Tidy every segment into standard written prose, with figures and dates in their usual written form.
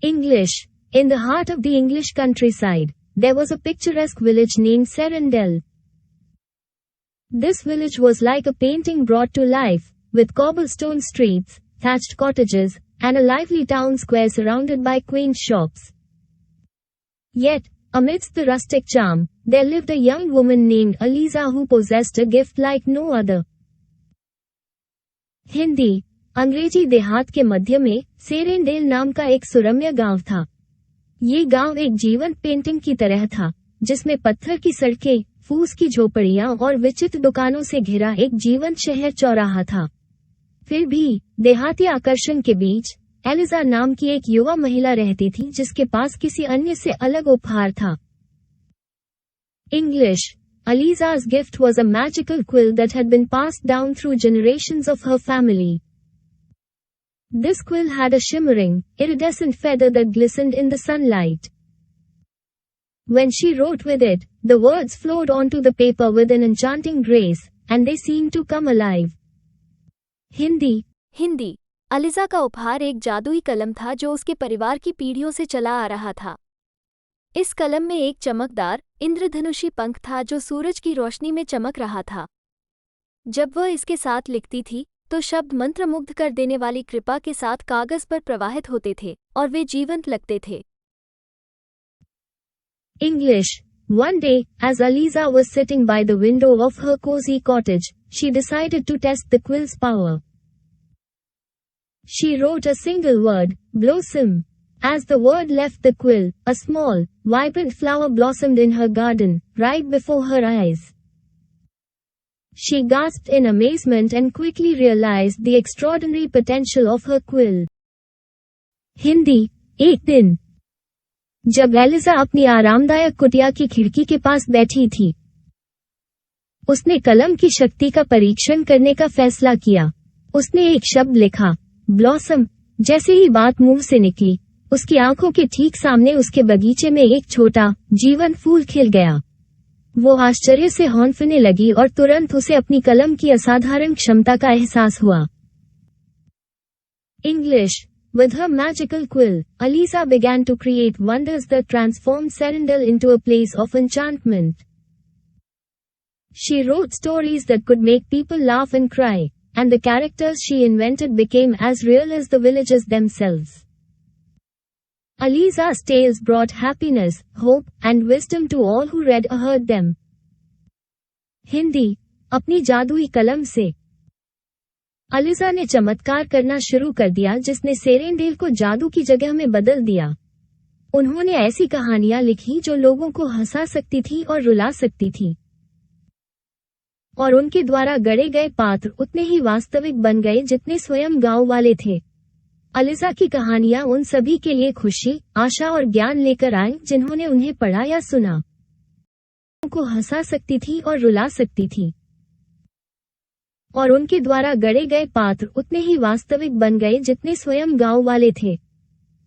English. In the heart of the English countryside, there was a picturesque village named Serendale. This village was like a painting brought to life, with cobblestone streets, thatched cottages, and a lively town square surrounded by quaint shops. Yet, amidst the rustic charm, there lived a young woman named Eliza who possessed a gift like no other. Hindi अंग्रेजी देहात के मध्य में सेरेंडेल नाम का एक सुरम्य गांव था। ये गांव एक जीवंत पेंटिंग की तरह था, जिसमें पत्थर की सड़कें, फूस की झोपड़ियां और विचित्र दुकानों से घिरा एक जीवंत शहर चौराहा था। फिर भी देहाती आकर्षण के बीच एलिजा नाम की एक युवा महिला रहती थी जिसके पास किसी अन्य से अलग उपहार था। English Eliza's gift was a magical quill that had been passed down through generations of her family. This quill had a shimmering, iridescent feather that glistened in the sunlight. When she wrote with it, the words flowed onto the paper with an enchanting grace, and they seemed to come alive. Hindi Eliza का उपहार एक जादुई कलम था जो उसके परिवार की पीढ़ियों से चला आ रहा था। इस कलम में एक चमकदार, इंद्रधनुषी पंख था जो सूरज की रोशनी में चमक रहा था। जब वह इसके साथ लिखती थी, तो शब्द मंत्रमुग्ध कर देने वाली कृपा के साथ कागज पर प्रवाहित होते थे और वे जीवंत लगते थे। English. One day, as Eliza was sitting by the window of her cozy cottage, she decided to test the quill's power. She wrote a single word, blossom. As the word left the quill, a small, vibrant flower blossomed in her garden, right before her eyes. She gasped in amazement and quickly realized the extraordinary potential of her quill. Hindi एक दिन जब Elijah अपनी आरामदायक कुटिया की खिड़की के पास बैठी थी, उसने कलम की शक्ति का परीक्षण करने का फैसला किया। उसने एक शब्द लिखा, ब्लॉसम। जैसे ही बात मुंह से निकली, उसकी आंखों के ठीक सामने उसके बगीचे में एक छोटा, जीवंत फूल खिल गया। वो आश्चर्य से हौंफने लगी और तुरंत उसे अपनी कलम की असाधारण क्षमता का एहसास हुआ। English. With her magical quill, Eliza began to create wonders that transformed Serendale into a place of enchantment. She wrote stories that could make people laugh and cry, and the characters she invented became as real as the villagers themselves. Eliza's tales brought happiness, hope, and wisdom to all who read or heard them. Hindi अपनी जादुई कलम से Elijah ने चमत्कार करना शुरू कर दिया जिसने सेरेंडेल को जादू की जगह में बदल दिया। उन्होंने ऐसी कहानियां लिखी जो लोगों को हंसा सकती थी और रुला सकती थी, और उनके द्वारा गढ़े गए पात्र उतने ही वास्तविक बन गए जितने स्वयं गांव वाले थे। एलिजा की कहानियां उन सभी के लिए खुशी, आशा और ज्ञान लेकर आईं जिन्होंने उन्हें पढ़ा या सुना। को हंसा सकती थी और रुला सकती थी, और उनके द्वारा गढ़े गए पात्र उतने ही वास्तविक बन गए जितने स्वयं गांव वाले थे।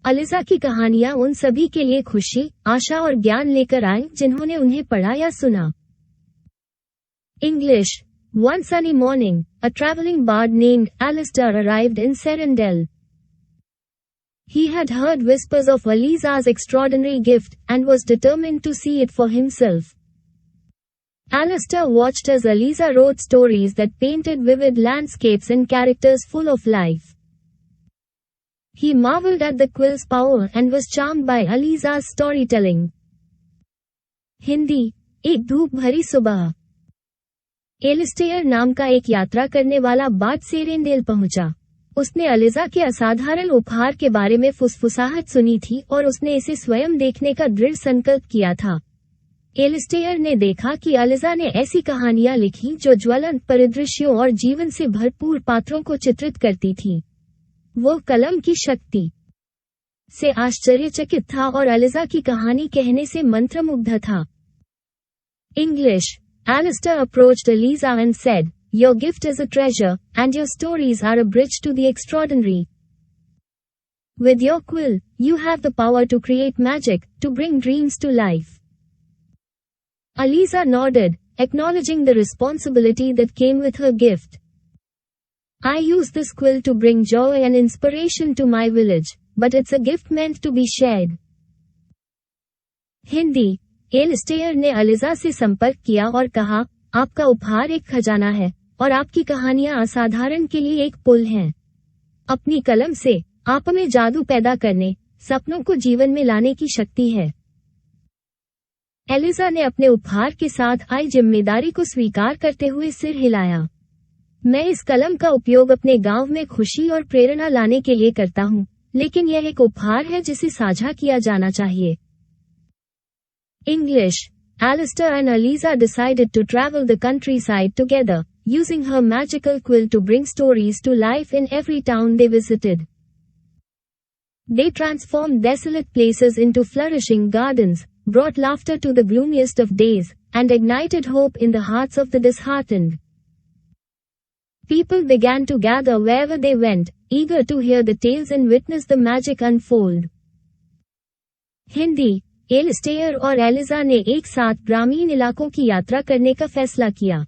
एलिजा की कहानियां उन सभी के लिए खुशी, आशा और ज्ञान लेकर आईं जिन्होंने उन्हें पढ़ा या सुना। English. One sunny morning, a traveling bard named Alistair arrived in Serendale. He had heard whispers of Eliza's extraordinary gift and was determined to see it for himself. Alistair watched as Eliza wrote stories that painted vivid landscapes and characters full of life. He marveled at the quill's power and was charmed by Eliza's storytelling. Hindi एक धूप भरी सुबह, Alastair नाम का एक यात्रा करने वाला बार्ड सेरेंडेल पहुंचा। उसने एलिजा के असाधारण उपहार के बारे में फुसफुसाहट सुनी थी और उसने इसे स्वयं देखने का दृढ़ संकल्प किया था। एलिस्टेयर ने देखा कि एलिजा ने ऐसी कहानियां लिखी जो ज्वलंत परिदृश्यों और जीवन से भरपूर पात्रों को चित्रित करती थी। वो कलम की शक्ति से आश्चर्यचकित था और एलिजा की कहानी कहने से मंत्रमुग्ध था। English. Alistair approached Eliza and said, "Your gift is a treasure, and your stories are a bridge to the extraordinary. With your quill, you have the power to create magic, to bring dreams to life." Eliza nodded, acknowledging the responsibility that came with her gift. "I use this quill to bring joy and inspiration to my village, but it's a gift meant to be shared. Hindi. Alistair ने Eliza से संपर्क किया और कहा, आपका उपहार एक खजाना है और आपकी कहानियां असाधारण के लिए एक पुल हैं। अपनी कलम से आप में जादू पैदा करने, सपनों को जीवन में लाने की शक्ति है। एलिजा ने अपने उपहार के साथ आई जिम्मेदारी को स्वीकार करते हुए सिर हिलाया। मैं इस कलम का उपयोग अपने गांव में खुशी और प्रेरणा लाने के लिए करता हूं, लेकिन यह एक उपहार है जिसे साझा किया जाना चाहिए। English. Alistair and Eliza decided to travel the countryside together, using her magical quill to bring stories to life in every town they visited. They transformed desolate places into flourishing gardens, brought laughter to the gloomiest of days, and ignited hope in the hearts of the disheartened. People began to gather wherever they went, eager to hear the tales and witness the magic unfold. Hindi. Alistair और Eliza ने एक साथ ग्रामीण इलाकों की यात्रा करने का फैसला किया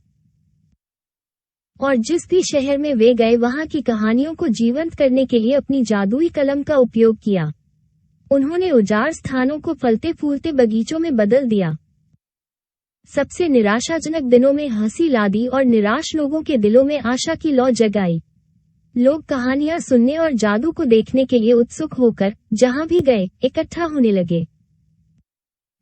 और जिस भी शहर में वे गए वहां की कहानियों को जीवंत करने के लिए अपनी जादुई कलम का उपयोग किया। उन्होंने उजाड़ स्थानों को फलते फूलते बगीचों में बदल दिया, सबसे निराशाजनक दिनों में हंसी ला दी और निराश लोगों के दिलों में आशा की लौ जगाई। लोग कहानियां सुनने और जादू को देखने के लिए उत्सुक होकर जहां भी गए इकट्ठा होने लगे।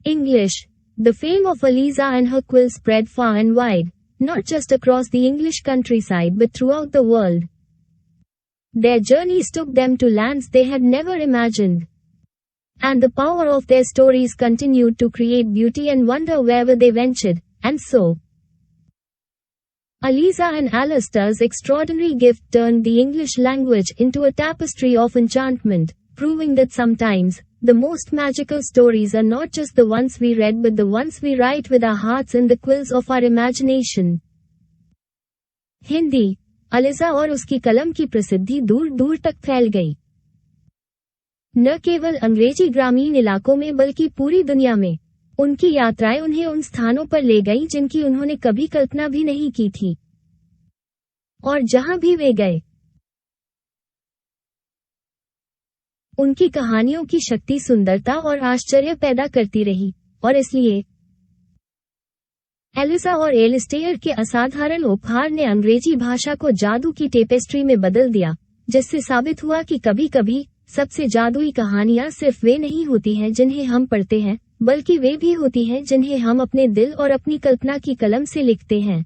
English. The fame of Eliza and her quill spread far and wide, not just across the English countryside but throughout the world. Their journeys took them to lands they had never imagined. And the power of their stories continued to create beauty and wonder wherever they ventured, and so. Eliza and Alistair's extraordinary gift turned the English language into a tapestry of enchantment, proving that sometimes, the most magical stories are not just the ones we read but the ones we write with our hearts in the quills of our imagination. Hindi. Aliza और उसकी कलम की प्रसिद्धि दूर दूर तक फैल गई। न केवल अंग्रेजी ग्रामीण इलाकों में बल्कि पूरी दुनिया में। उनकी यात्राएं उन्हें उन स्थानों पर ले गईं जिनकी उन्होंने कभी कल्पना भी नहीं की थी। और जहां भी वे गए, उनकी कहानियों की शक्ति सुंदरता और आश्चर्य पैदा करती रही, और इसलिए एलिजा और एलिस्टेयर के असाधारण उपहार ने अंग्रेजी भाषा को जादू की टेपेस्ट्री में बदल दिया, जिससे साबित हुआ कि कभी-कभी सबसे जादुई कहानियां सिर्फ वे नहीं होती हैं जिन्हें हम पढ़ते हैं, बल्कि वे भी होती हैं जिन्हें हम अपने दिल और अपनी कल्पना की कलम से लिखते हैं।